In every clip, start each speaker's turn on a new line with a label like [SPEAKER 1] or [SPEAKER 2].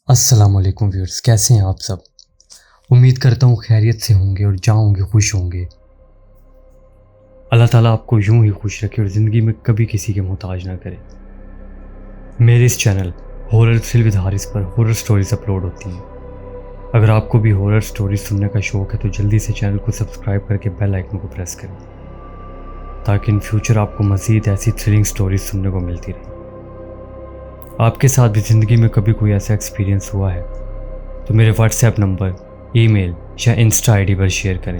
[SPEAKER 1] अस्सलाम वालेकुम व्यूअर्स, कैसे हैं आप सब। उम्मीद करता हूँ खैरियत से होंगे और जहाँ होंगे खुश होंगे। अल्लाह ताला आपको यूं ही खुश रखे और ज़िंदगी में कभी किसी के मोहताज ना करे। मेरे इस channel horror thrill with Haris पर हॉरर स्टोरीज अपलोड होती हैं। अगर आपको भी हॉरर स्टोरीज सुनने का शौक़ है तो जल्दी से चैनल को सब्सक्राइब करके बेल आइकन को प्रेस करें ताकि इन फ्यूचर आपको मज़ीद ऐसी थ्रिलिंग स्टोरीज सुनने को मिलती रहे। आपके साथ भी ज़िंदगी में कभी कोई ऐसा एक्सपीरियंस हुआ है तो मेरे व्हाट्सएप नंबर, ईमेल या इंस्टा आईडी पर शेयर करें।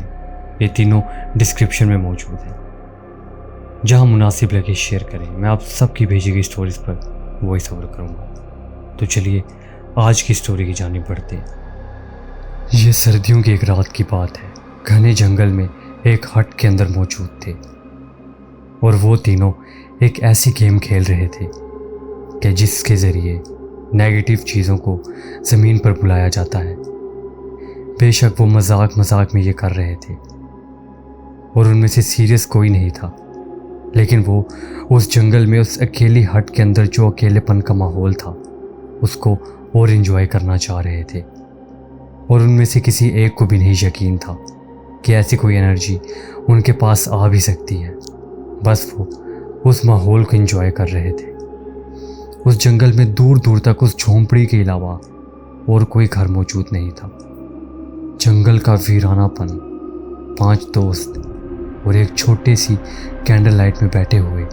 [SPEAKER 1] ये तीनों डिस्क्रिप्शन में मौजूद हैं। जहां मुनासिब लगे शेयर करें। मैं आप सबकी भेजी गई स्टोरीज पर वॉइस ओवर करूँगा। तो चलिए आज की स्टोरी की जानिब बढ़ते हैं। ये सर्दियों की एक रात की बात है। घने जंगल में एक हट के अंदर मौजूद थे और वो तीनों एक ऐसी गेम खेल रहे थे कि जिसके ज़रिए नेगेटिव चीज़ों को ज़मीन पर बुलाया जाता है। बेशक वो मजाक में ये कर रहे थे और उनमें से सीरियस कोई नहीं था, लेकिन वो उस जंगल में उस अकेली हट के अंदर जो अकेलेपन का माहौल था उसको और एंजॉय करना चाह रहे थे। और उनमें से किसी एक को भी नहीं यकीन था कि ऐसी कोई एनर्जी उनके पास आ भी सकती है। बस वो उस माहौल को एंजॉय कर रहे थे। उस जंगल में दूर दूर तक उस झोंपड़ी के अलावा और कोई घर मौजूद नहीं था। जंगल का वीरानापन, 5 दोस्त और एक छोटी सी कैंडल लाइट में बैठे हुए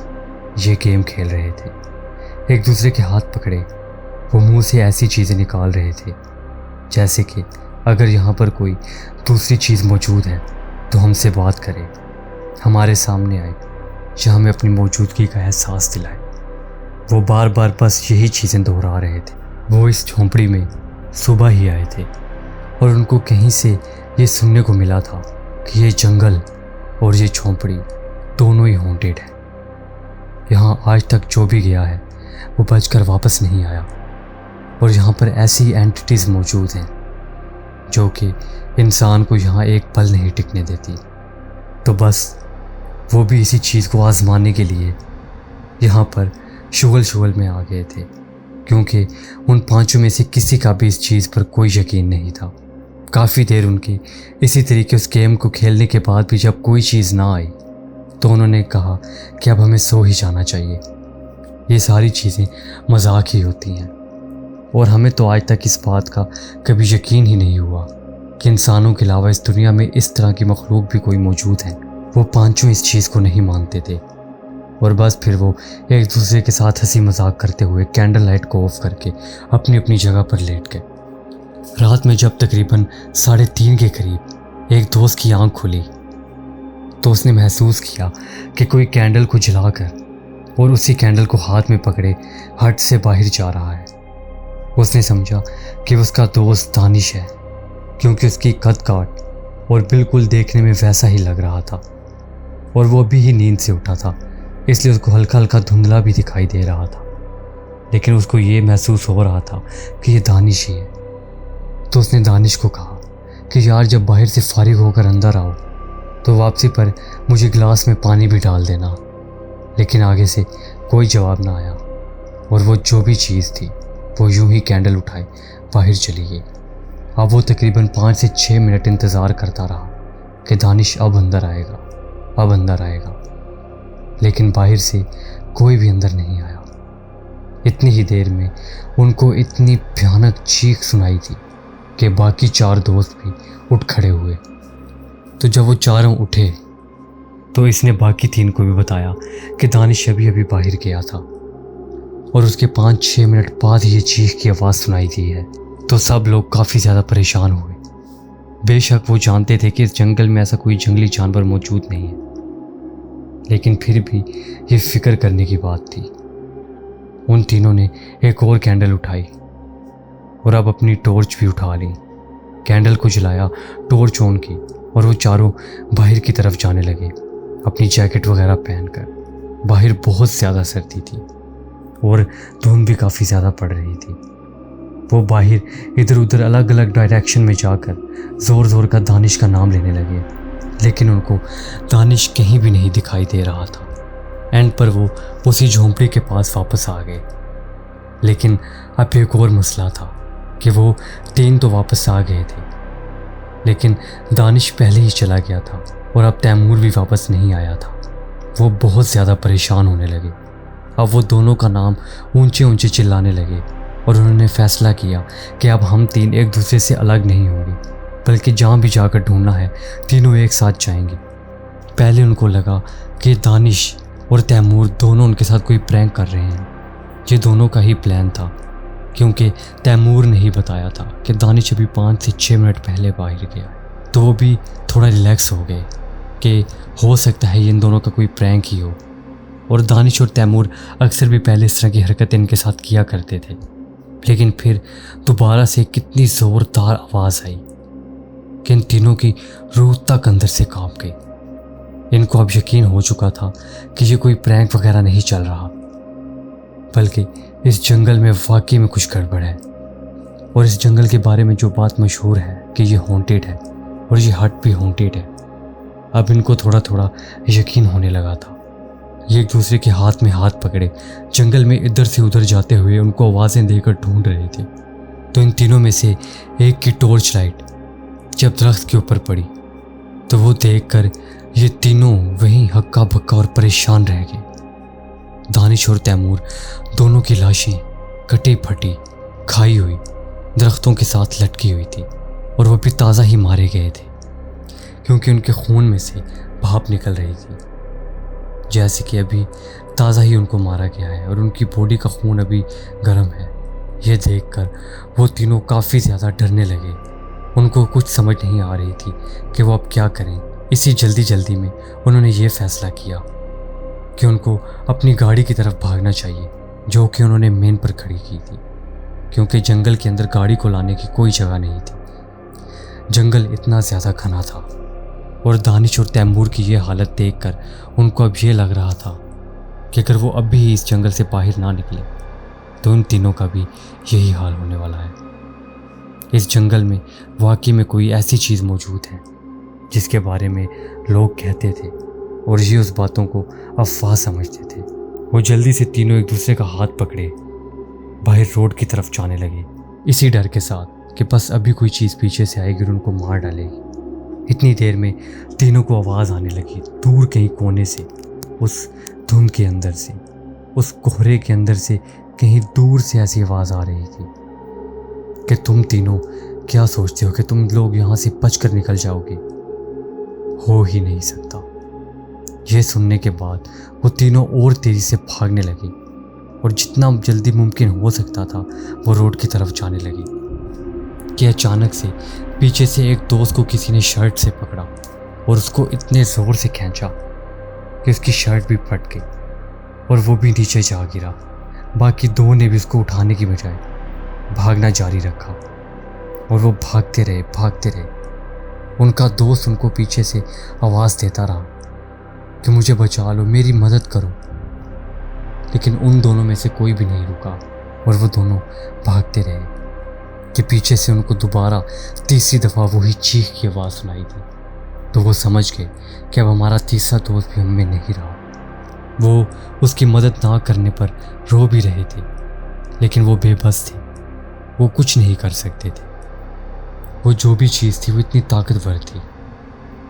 [SPEAKER 1] ये गेम खेल रहे थे। एक दूसरे के हाथ पकड़े वो मुंह से ऐसी चीज़ें निकाल रहे थे जैसे कि अगर यहाँ पर कोई दूसरी चीज़ मौजूद है तो हमसे बात करे, हमारे सामने आए या हमें अपनी मौजूदगी का एहसास दिलाए। वो बार बार बस यही चीज़ें दोहरा रहे थे। वो इस झोंपड़ी में सुबह ही आए थे और उनको कहीं से ये सुनने को मिला था कि ये जंगल और ये झोंपड़ी दोनों ही हॉन्टेड है। यहाँ आज तक जो भी गया है वो बचकर वापस नहीं आया और यहाँ पर ऐसी एंटिटीज़ मौजूद हैं जो कि इंसान को यहाँ एक पल नहीं टिकने देती। तो बस वो भी इसी चीज़ को आजमाने के लिए यहाँ पर शुगल में आ गए थे, क्योंकि उन पांचों में से किसी का भी इस चीज़ पर कोई यकीन नहीं था। काफ़ी देर उनके इसी तरीके उस गेम को खेलने के बाद भी जब कोई चीज़ ना आई तो उन्होंने कहा कि अब हमें सो ही जाना चाहिए। ये सारी चीज़ें मजाक ही होती हैं और हमें तो आज तक इस बात का कभी यकीन ही नहीं हुआ कि इंसानों के अलावा इस दुनिया में इस तरह की मखलूक भी कोई मौजूद है। वो पांचों इस चीज़ को नहीं मानते थे और बस फिर वो एक दूसरे के साथ हंसी मजाक करते हुए कैंडल लाइट को ऑफ करके अपनी अपनी जगह पर लेट गए। रात में जब तकरीबन 3:30 के करीब एक दोस्त की आंख खुली तो उसने महसूस किया कि कोई कैंडल को जलाकर और उसी कैंडल को हाथ में पकड़े हट से बाहर जा रहा है। उसने समझा कि उसका दोस्त दानिश है, क्योंकि उसकी कद काट और बिल्कुल देखने में वैसा ही लग रहा था और वो अभी ही नींद से उठा था, इसलिए उसको हल्का हल्का धुंधला भी दिखाई दे रहा था, लेकिन उसको ये महसूस हो रहा था कि ये दानिश ही है। तो उसने दानिश को कहा कि यार जब बाहर से फारिग होकर अंदर आओ तो वापसी पर मुझे गिलास में पानी भी डाल देना। लेकिन आगे से कोई जवाब ना आया और वो जो भी चीज़ थी वो यूं ही कैंडल उठाए बाहर चली गई। अब वो तकरीबन 5 से 6 मिनट इंतज़ार करता रहा कि दानिश अब अंदर आएगा, लेकिन बाहर से कोई भी अंदर नहीं आया। इतनी ही देर में उनको इतनी भयानक चीख सुनाई थी कि बाकी 4 दोस्त भी उठ खड़े हुए। तो जब वो चारों उठे तो इसने बाकी 3 को भी बताया कि दानिश अभी बाहर गया था और उसके 5-6 मिनट बाद ही ये चीख की आवाज़ सुनाई दी है। तो सब लोग काफ़ी ज़्यादा परेशान हुए। बेशक वो जानते थे कि इस जंगल में ऐसा कोई जंगली जानवर मौजूद नहीं है, लेकिन फिर भी ये फिक्र करने की बात थी। उन तीनों ने एक और कैंडल उठाई और अब अपनी टॉर्च भी उठा ली। कैंडल को जलाया, टॉर्च ऑन की और वो चारों बाहर की तरफ जाने लगे अपनी जैकेट वगैरह पहनकर। बाहर बहुत ज़्यादा सर्दी थी और धुंध भी काफ़ी ज़्यादा पड़ रही थी। वो बाहर इधर उधर अलग अलग डायरेक्शन में जाकर ज़ोर का दानिश का नाम लेने लगे, लेकिन उनको दानिश कहीं भी नहीं दिखाई दे रहा था। एंड पर वो उसी झोंपड़ी के पास वापस आ गए। लेकिन अब एक और मसला था کہ وہ 3 تو واپس آ گئے تھے، لیکن دانش پہلے ہی چلا گیا تھا اور اب تیمور بھی واپس نہیں آیا تھا۔ وہ بہت زیادہ پریشان ہونے لگے۔ اب وہ دونوں کا نام اونچے اونچے چلانے لگے اور انہوں نے فیصلہ کیا کہ اب ہم 3 ایک دوسرے سے الگ نہیں ہوں گے، بلکہ جہاں بھی جا کر ڈھونڈنا ہے تینوں ایک ساتھ جائیں گے۔ پہلے ان کو لگا کہ دانش اور تیمور دونوں ان کے ساتھ کوئی پرینک کر رہے ہیں۔ یہ دونوں کا ہی پلان تھا، کیونکہ تیمور نے ہی بتایا تھا کہ دانش ابھی 5 سے 6 منٹ پہلے باہر گیا، تو وہ بھی تھوڑا ریلیکس ہو گئے کہ ہو سکتا ہے یہ ان دونوں کا کوئی پرینک ہی ہو۔ اور دانش اور تیمور اکثر بھی پہلے اس طرح کی حرکتیں ان کے ساتھ کیا کرتے تھے، لیکن پھر دوبارہ سے کتنی زوردار آواز آئی کہ ان تینوں کی روح تک اندر سے کانپ گئی۔ ان کو اب یقین ہو چکا تھا کہ یہ کوئی پرینک وغیرہ نہیں چل رہا، بلکہ اس جنگل میں واقعی میں کچھ گڑبڑ ہے۔ اور اس جنگل کے بارے میں جو بات مشہور ہے کہ یہ ہانٹیڈ ہے اور یہ ہٹ بھی ہانٹیڈ ہے، اب ان کو تھوڑا تھوڑا یقین ہونے لگا تھا۔ یہ ایک دوسرے کے ہاتھ میں ہاتھ پکڑے جنگل میں ادھر سے ادھر جاتے ہوئے ان کو آوازیں دے کر ڈھونڈ رہے تھے۔ تو ان تینوں میں سے ایک کی ٹارچ لائٹ جب درخت کے اوپر پڑی تو وہ دیکھ کر یہ تینوں وہیں ہکا بکا اور پریشان رہ گئے۔ دانش اور تیمور دونوں کی لاشیں کٹی پھٹی کھائی ہوئی درختوں کے ساتھ لٹکی ہوئی تھی، اور وہ بھی تازہ ہی مارے گئے تھے، کیونکہ ان کے خون میں سے بھاپ نکل رہی تھی، جیسے کہ ابھی تازہ ہی ان کو مارا گیا ہے اور ان کی باڈی کا خون ابھی گرم ہے۔ یہ دیکھ کر وہ تینوں کافی زیادہ ڈرنے لگے۔ ان کو کچھ سمجھ نہیں آ رہی تھی کہ وہ اب کیا کریں۔ اسی جلدی میں انہوں نے یہ فیصلہ کیا کہ ان کو اپنی گاڑی کی طرف بھاگنا چاہیے، جو کہ انہوں نے مین پر کھڑی کی تھی، کیونکہ جنگل کے اندر گاڑی کو لانے کی کوئی جگہ نہیں تھی۔ جنگل اتنا زیادہ گھنا تھا، اور دانش اور تیمور کی یہ حالت دیکھ کر ان کو اب یہ لگ رہا تھا کہ اگر وہ اب بھی اس جنگل سے باہر نہ نکلے تو ان تینوں کا بھی یہی حال ہونے والا ہے۔ اس جنگل میں واقعی میں کوئی ایسی چیز موجود ہے جس کے بارے میں لوگ کہتے تھے، اور یہ اس باتوں کو افواہ سمجھتے تھے۔ وہ جلدی سے تینوں ایک دوسرے کا ہاتھ پکڑے باہر روڈ کی طرف جانے لگے، اسی ڈر کے ساتھ کہ بس ابھی کوئی چیز پیچھے سے آئے گی اور ان کو مار ڈالے گی۔ اتنی دیر میں تینوں کو آواز آنے لگی دور کہیں کونے سے، اس دھند کے اندر سے، اس کوہرے کے اندر سے کہیں دور سے ایسی آواز آ رہی تھی کہ تم تینوں کیا سوچتے ہو کہ تم لوگ یہاں سے بچ کر نکل جاؤ گے؟ ہو ہی نہیں سکتا۔ یہ سننے کے بعد وہ تینوں اور تیزی سے بھاگنے لگے، اور جتنا جلدی ممکن ہو سکتا تھا وہ روڈ کی طرف جانے لگے کہ اچانک سے پیچھے سے ایک دوست کو کسی نے شرٹ سے پکڑا اور اس کو اتنے زور سے کھینچا کہ اس کی شرٹ بھی پھٹ گئی اور وہ بھی نیچے جا گرا۔ باقی 2 نے بھی اس کو اٹھانے کی بجائے بھاگنا جاری رکھا، اور وہ بھاگتے رہے۔ ان کا دوست ان کو پیچھے سے آواز دیتا رہا کہ مجھے بچا لو، میری مدد کرو، لیکن ان دونوں میں سے کوئی بھی نہیں رکا، اور وہ دونوں بھاگتے رہے کہ پیچھے سے ان کو دوبارہ تیسری دفعہ وہی چیخ کی آواز سنائی دی۔ تو وہ سمجھ گئے کہ اب ہمارا تیسرا دوست بھی ہم میں نہیں رہا۔ وہ اس کی مدد نہ کرنے پر رو بھی رہے تھے، لیکن وہ بے بس تھے، وہ کچھ نہیں کر سکتے تھے۔ وہ جو بھی چیز تھی وہ اتنی طاقتور تھی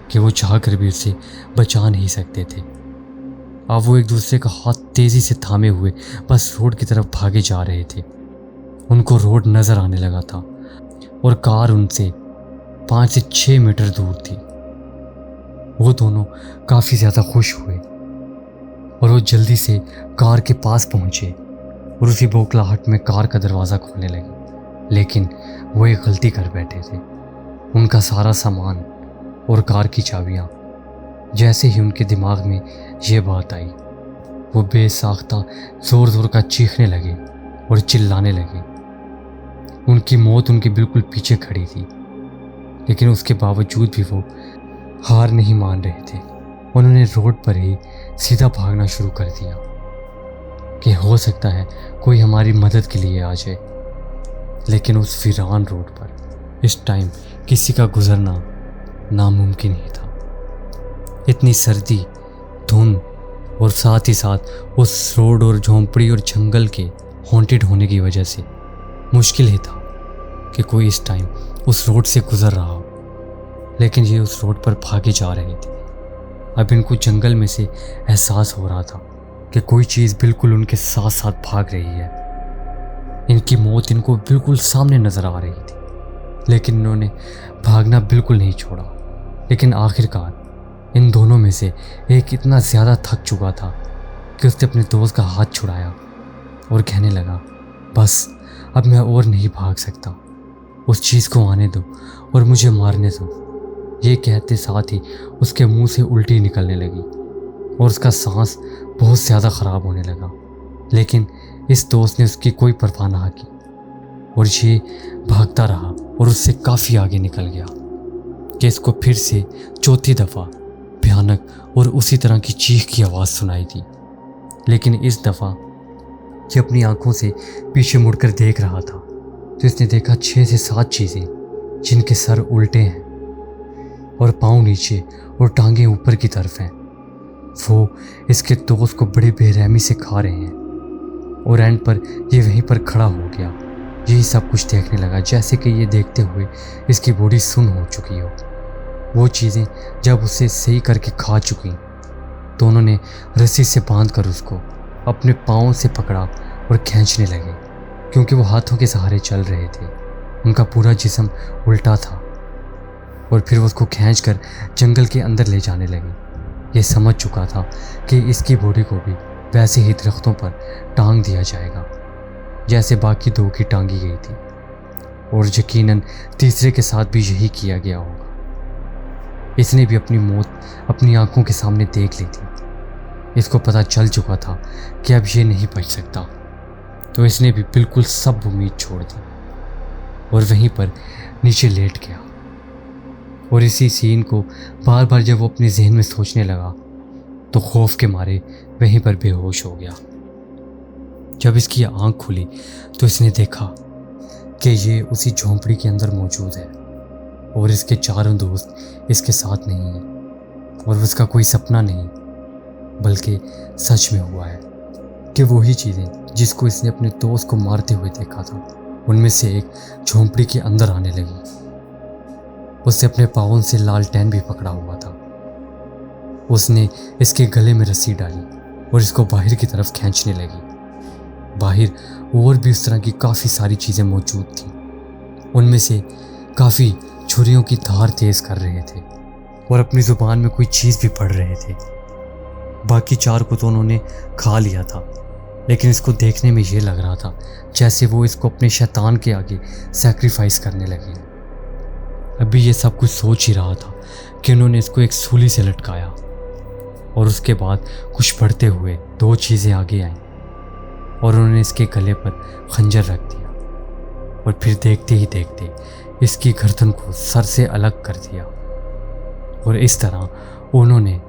[SPEAKER 1] کہ وہ چاہ کر بھی اسے بچا نہیں سکتے تھے۔ اب وہ ایک دوسرے کا ہاتھ تیزی سے تھامے ہوئے بس روڈ کی طرف بھاگے جا رہے تھے۔ ان کو روڈ نظر آنے لگا تھا، اور کار ان سے 5 سے 6 میٹر دور تھی۔ وہ دونوں کافی زیادہ خوش ہوئے، اور وہ جلدی سے کار کے پاس پہنچے اور اسی بوکھلاہٹ میں کار کا دروازہ کھولنے لگے، لیکن وہ ایک غلطی کر بیٹھے تھے۔ ان کا سارا سامان اور کار کی چابیاں، جیسے ہی ان کے دماغ میں یہ بات آئی، وہ بے ساختہ زور کا چیخنے لگے اور چلانے لگے۔ ان کی موت ان کے بالکل پیچھے کھڑی تھی، لیکن اس کے باوجود بھی وہ ہار نہیں مان رہے تھے۔ انہوں نے روڈ پر ہی سیدھا بھاگنا شروع کر دیا کہ ہو سکتا ہے کوئی ہماری مدد کے لیے آ جائے، لیکن اس ویران روڈ پر اس ٹائم کسی کا گزرنا ناممکن ہی تھا۔ اتنی سردی، دھند اور ساتھ ہی ساتھ اس روڈ اور جھونپڑی اور جنگل کے ہانٹیڈ ہونے کی وجہ سے مشکل ہی تھا कि कोई इस टाइम उस रोड से गुजर रहा हो, लेकिन ये उस रोड पर भागे जा रहे थे। अब इनको जंगल में से एहसास हो रहा था कि कोई चीज़ बिल्कुल उनके साथ साथ भाग रही है। इनकी मौत इनको बिल्कुल सामने नज़र आ रही थी, लेकिन इन्होंने भागना बिल्कुल नहीं छोड़ा। लेकिन आखिरकार इन दोनों में से एक इतना ज़्यादा थक चुका था कि उसने अपने दोस्त का हाथ छुड़ाया और कहने लगा, बस अब मैं और नहीं भाग सकता, उस चीज़ को आने दो और मुझे मारने दो। ये कहते साथ ही उसके मुंह से उल्टी निकलने लगी और उसका सांस बहुत ज़्यादा ख़राब होने लगा। लेकिन इस दोस्त ने उसकी कोई परवाह ना की और ये भागता रहा और उससे काफ़ी आगे निकल गया कि इसको फिर से चौथी दफ़ा भयानक और उसी तरह की चीख की आवाज़ सुनाई दी। लेकिन इस दफ़ा ये अपनी आंखों से पीछे मुड़कर देख रहा था तो इसने देखा 6 से 7 चीज़ें जिनके सर उल्टे हैं और पाँव नीचे और टांगें ऊपर की तरफ हैं। वो इसके दोस्त को बड़ी बेरहमी से खा रहे हैं और एंड पर ये वहीं पर खड़ा हो गया। यही सब कुछ देखने लगा जैसे कि ये देखते हुए इसकी बॉडी सुन्न हो चुकी हो। वो चीज़ें जब उसे सही करके खा चुकी तो उन्होंने रस्सी से बांध कर उसको अपने पाँव से पकड़ा और खींचने लगे, क्योंकि वो हाथों के सहारे चल रहे थे। उनका पूरा जिस्म उल्टा था और फिर वो उसको खींच कर जंगल के अंदर ले जाने लगे। ये समझ चुका था कि इसकी बॉडी को भी वैसे ही दरख्तों पर टांग दिया जाएगा जैसे बाकी 2 की टांगी गई थी, और यकीनन तीसरे के साथ भी यही किया गया होगा। इसने भी अपनी मौत अपनी आंखों के सामने देख ली थी। इसको पता चल चुका था कि अब ये नहीं बच सकता, तो इसने भी बिल्कुल सब उम्मीद छोड़ दी और वहीं पर नीचे लेट गया। और इसी सीन को बार बार जब वो अपने जहन में सोचने लगा तो खौफ के मारे वहीं पर बेहोश हो गया। जब इसकी आंख खुली तो इसने देखा कि ये उसी झोंपड़ी के अंदर मौजूद है और इसके चारों दोस्त इसके साथ नहीं हैं और उसका कोई सपना नहीं बल्कि सच में हुआ है कि वही चीज़ें जिसको इसने अपने दोस्त को मारते हुए देखा था उनमें से एक झोंपड़ी के अंदर आने लगी। उससे अपने पाँव से लालटेन भी पकड़ा हुआ था। उसने इसके गले में रस्सी डाली और इसको बाहर की तरफ खींचने लगी। बाहर और भी उस तरह की काफ़ी सारी चीज़ें मौजूद थीं। उनमें से काफ़ी छुरियों की धार तेज़ कर रहे थे और अपनी ज़ुबान में कोई चीज़ भी पढ़ रहे थे। बाकी 4 को तो उन्होंने खा लिया था, लेकिन इसको देखने में ये लग रहा था जैसे वो इसको अपने शैतान के आगे सैक्रिफाइस करने लगे। अभी ये सब कुछ सोच ही रहा था कि उन्होंने इसको एक सूली से लटकाया और उसके बाद कुछ पढ़ते हुए 2 चीज़ें आगे आईं और उन्होंने इसके गले पर खंजर रख दिया और फिर देखते ही देखते इसकी गर्दन को सर से अलग कर दिया और इस तरह उन्होंने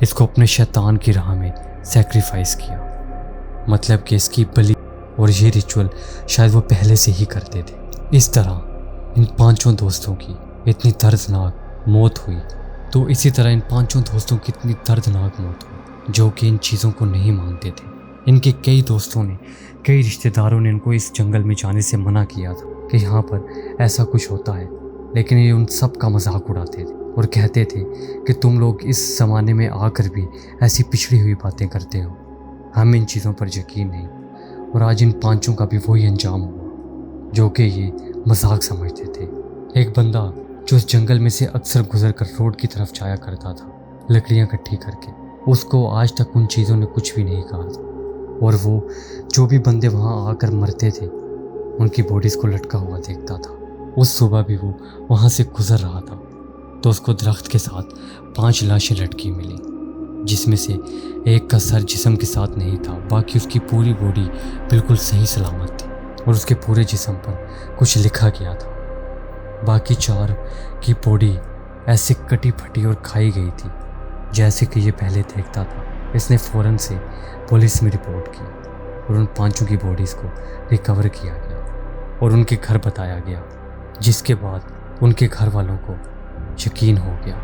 [SPEAKER 1] इसको अपने शैतान की राह में सैक्रिफाइस किया। मतलब कि इसकी बलि और ये रिचुअल शायद वो पहले से ही करते थे। इस तरह इन 5 दोस्तों की इतनी दर्दनाक मौत हुई। तो इसी तरह इन 5 दोस्तों की इतनी दर्दनाक मौत हुई जो कि इन चीज़ों को नहीं मानते थे। इनके कई दोस्तों ने, कई रिश्तेदारों ने इनको इस जंगल में जाने से मना किया था कि यहाँ पर ऐसा कुछ होता है, लेकिन ये उन सब का मजाक उड़ाते थे और कहते थे कि तुम लोग इस ज़माने में आकर भी ऐसी पिछड़ी हुई बातें करते हो, हम इन चीज़ों पर यकीन नहीं। और आज इन 5 का भी वही अंजाम हुआ जो कि ये मजाक समझते थे। एक बंदा जो उस जंगल में से अक्सर गुजर कर रोड की तरफ जाया करता था लकड़ियाँ इकट्ठी करके, उसको आज तक उन चीज़ों ने कुछ भी नहीं कहा था। और वो जो भी बंदे वहाँ आकर मरते थे उनकी बॉडीज़ को लटका हुआ देखता था। उस सुबह भी वो वहाँ से गुजर रहा था तो उसको दरख्त के साथ 5 लाशें लटकी मिली, जिसमें से एक का सर जिस्म के साथ नहीं था, बाकी उसकी पूरी बॉडी बिल्कुल सही सलामत थी और उसके पूरे जिस्म पर कुछ लिखा गया था। बाकी 4 की बॉडी ऐसे कटी फटी और खाई गई थी जैसे कि ये पहले देखता था। इसने फ़ौरन से पुलिस में रिपोर्ट की और उन 5 की बॉडीज़ को रिकवर किया गया और उनके घर बताया गया, जिसके बाद उनके घर वालों को यकीन हो गया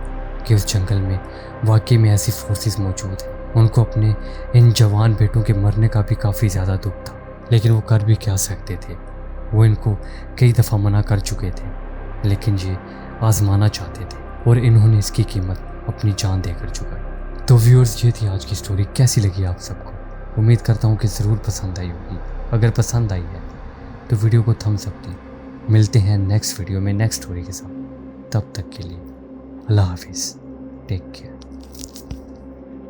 [SPEAKER 1] कि उस जंगल में वाकई में ऐसी फोर्सेस मौजूद हैं। उनको अपने इन जवान बेटों के मरने का भी काफ़ी ज़्यादा दुख था, लेकिन वो कर भी क्या सकते थे। وہ ان کو کئی دفعہ منع کر چکے تھے، لیکن یہ آزمانا چاہتے تھے اور انہوں نے اس کی قیمت اپنی جان دے کر چکائی۔ تو ویورز، یہ تھی آج کی سٹوری۔ کیسی لگی آپ سب کو؟ امید کرتا ہوں کہ ضرور پسند آئی ہوگی۔ اگر پسند آئی ہے تو ویڈیو کو تھمس اپ دیں۔ ملتے ہیں نیکسٹ ویڈیو میں نیکسٹ سٹوری کے ساتھ۔ تب تک کے لیے اللہ حافظ، ٹیک کیئر۔